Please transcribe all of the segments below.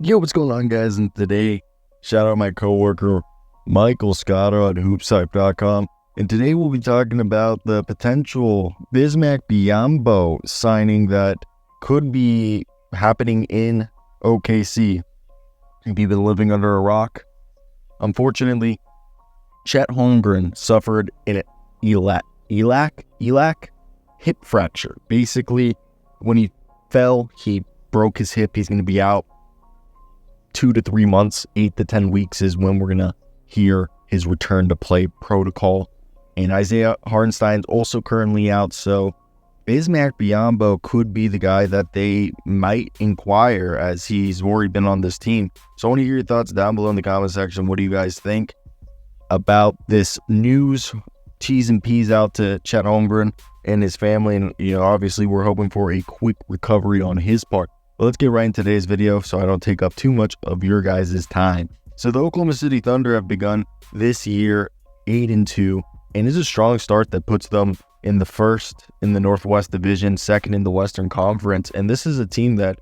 Yo, what's going on, guys? And today, shout out my coworker Michael Scotto at hoopshype.com. And today we'll be talking about the potential Bismack Biyombo signing that could be happening in OKC. If you've been living under a rock, unfortunately, Chet Holmgren suffered an iliac hip fracture. Basically, when he fell, he broke his hip. He's going to be out 2 to 3 months. 8 to 10 weeks is when we're going to hear his return to play protocol. And Isaiah Hartenstein's also currently out. So Bismack Biyombo could be the guy that they might inquire, as he's already been on this team. So I want to hear your thoughts down below in the comment section. What do you guys think about this news? T's and P's out to Chet Holmgren and his family. And, obviously we're hoping for a quick recovery on his part. But let's get right into today's video so I don't take up too much of your guys' time. So the Oklahoma City Thunder have begun this year 8-2, and it's a strong start that puts them in the first in the Northwest Division, second in the Western Conference. And this is a team that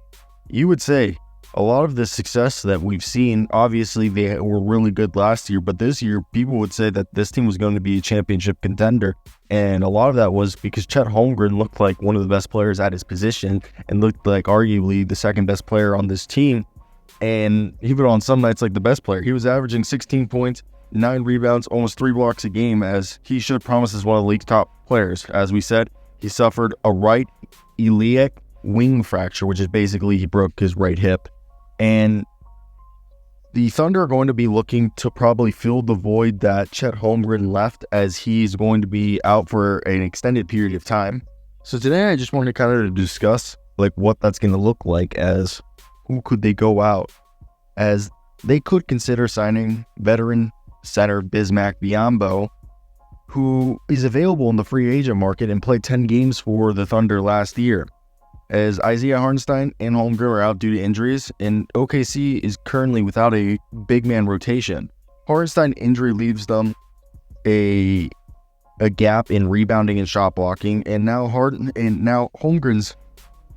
you would say a lot of the success that we've seen, obviously they were really good last year, but this year people would say that this team was going to be a championship contender. And a lot of that was because Chet Holmgren looked like one of the best players at his position and looked like arguably the second best player on this team. And even on some nights like the best player, he was averaging 16 points, 9 rebounds, almost 3 blocks a game, as he should promise as one of the league's top players. As we said, he suffered a right iliac wing fracture, which is basically he broke his right hip. And the Thunder are going to be looking to probably fill the void that Chet Holmgren left, as he's going to be out for an extended period of time. So today I just want to kind of discuss what that's going to look like, as who could they go out, as they could consider signing veteran center Bismack Biyombo, who is available in the free agent market and played 10 games for the Thunder last year, as Isaiah Hartenstein and Holmgren are out due to injuries, and OKC is currently without a big man rotation. Hartenstein injury leaves them a gap in rebounding and shot blocking, and now Holmgren's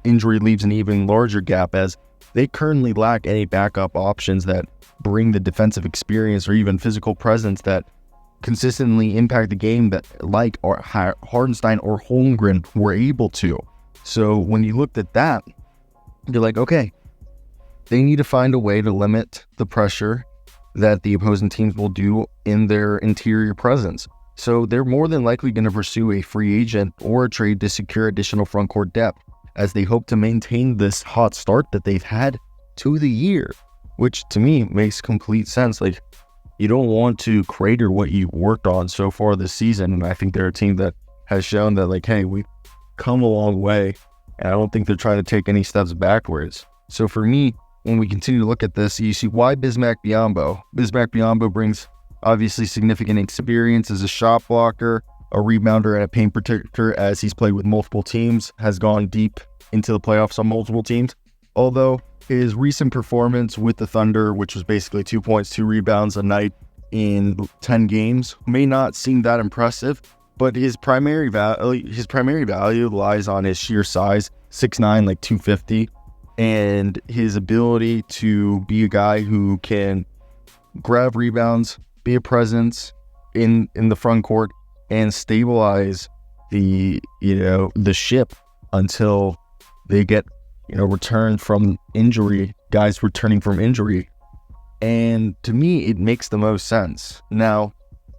injury leaves an even larger gap, as they currently lack any backup options that bring the defensive experience or even physical presence that consistently impact the game that Hartenstein or Holmgren were able to. So when you looked at that, you're like, okay, they need to find a way to limit the pressure that the opposing teams will do in their interior presence. So they're more than likely going to pursue a free agent or a trade to secure additional front court depth, as they hope to maintain this hot start that they've had to the year, which to me makes complete sense. You don't want to crater what you've worked on so far this season. And I think they're a team that has shown that, hey, we've come a long way, and I don't think they're trying to take any steps backwards. So for me, when we continue to look at this, you see why Bismack Biyombo. Bismack Biyombo brings obviously significant experience as a shot blocker, a rebounder, and a paint protector, as he's played with multiple teams, has gone deep into the playoffs on multiple teams. Although his recent performance with the Thunder, which was basically 2 points, 2 rebounds a night in 10 games, may not seem that impressive, but his primary value lies on his sheer size, 6'9", 250, and his ability to be a guy who can grab rebounds, be a presence in the front court, and stabilize the ship until they get returned from injury, guys returning from injury. And to me, it makes the most sense. Now,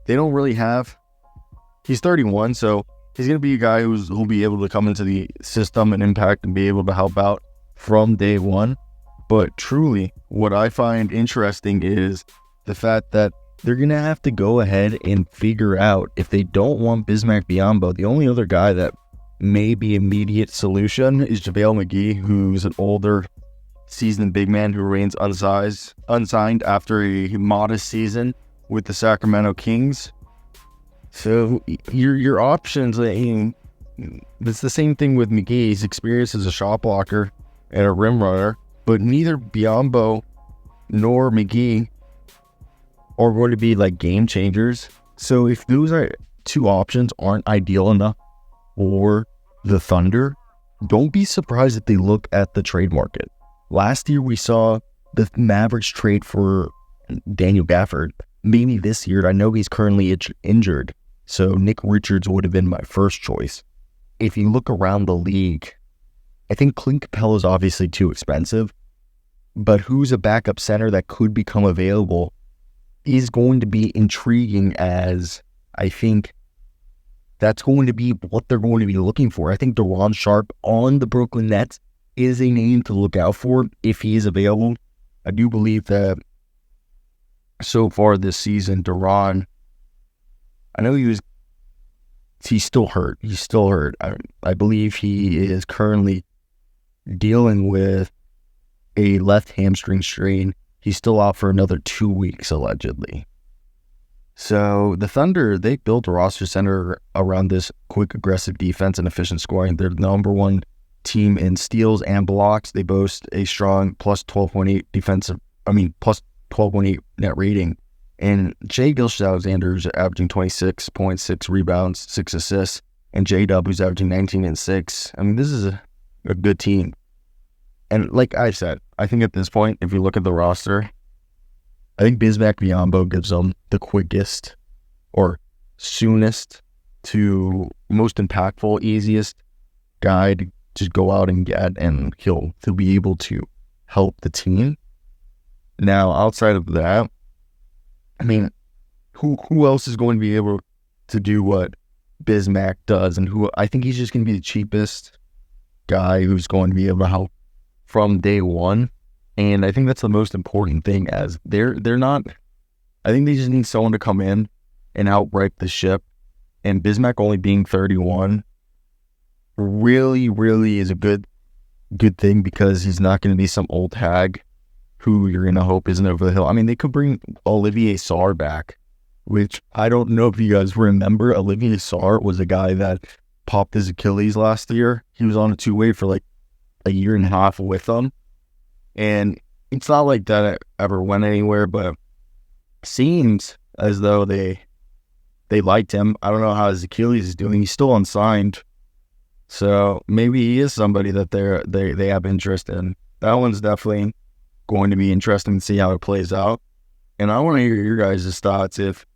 they don't really have. He's 31, so he's going to be a guy who'll be able to come into the system and impact and be able to help out from day one. But truly, what I find interesting is the fact that they're going to have to go ahead and figure out, if they don't want Bismack Biyombo, the only other guy that may be immediate solution is JaVale McGee, who's an older seasoned big man who remains unsigned after a modest season with the Sacramento Kings. So your options, it's the same thing with McGee. He's experienced as a shot blocker and a rim runner, but neither Biyombo nor McGee are going to be game changers. So if those two options aren't ideal enough for the Thunder, don't be surprised if they look at the trade market. Last year we saw the Mavericks trade for Daniel Gafford, maybe this year, I know he's currently injured, so Nick Richards would have been my first choice. If you look around the league, I think Clint Capella is obviously too expensive, but who's a backup center that could become available is going to be intriguing, as I think that's going to be what they're going to be looking for. I think Deron Sharp on the Brooklyn Nets is a name to look out for if he is available. I do believe that so far this season, Deron, I know he's still hurt. He's still hurt. I believe he is currently dealing with a left hamstring strain. He's still out for another 2 weeks, allegedly. So the Thunder, they built a roster center around this quick, aggressive defense and efficient scoring. They're the number one team in steals and blocks. They boast a strong plus 12.8 net rating. And Jay Gilgeous-Alexander is averaging 26.6 rebounds, 6 assists, and J-Dub, who's averaging 19 and 6. I mean, this is a good team. And like I said, I think at this point, if you look at the roster, I think Bismack Biyombo gives them the quickest or soonest to most impactful, easiest guy to just go out and get, and he'll be able to help the team. Now, outside of that, I mean, who else is going to be able to do what Bismack does, and who I think he's just going to be the cheapest guy who's going to be able to help from day one. And I think that's the most important thing, as they're not, I think they just need someone to come in and outright the ship. And Bismack only being 31 really is a good thing, because he's not going to be some old hag who you're going to hope isn't over the hill. I mean, they could bring Olivier Sarr back, which I don't know if you guys remember. Olivier Sarr was a guy that popped his Achilles last year. He was on a two-way for like a year and a half with them. And it's not like that ever went anywhere, but it seems as though they liked him. I don't know how his Achilles is doing. He's still unsigned. So maybe he is somebody that they have interest in. That one's definitely going to be interesting to see how it plays out. And I want to hear your guys' thoughts. If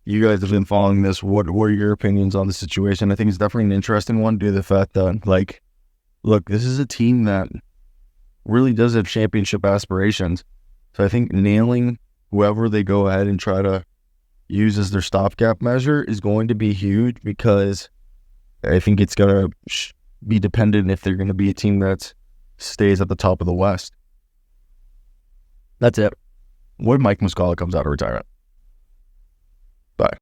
you guys have been following this, what are your opinions on the situation? I think it's definitely an interesting one due to the fact that, like, look, this is a team that really does have championship aspirations. So I think nailing whoever they go ahead and try to use as their stopgap measure is going to be huge, because I think it's going to be dependent if they're going to be a team that stays at the top of the West. That's it. What if Mike Muscala comes out of retirement?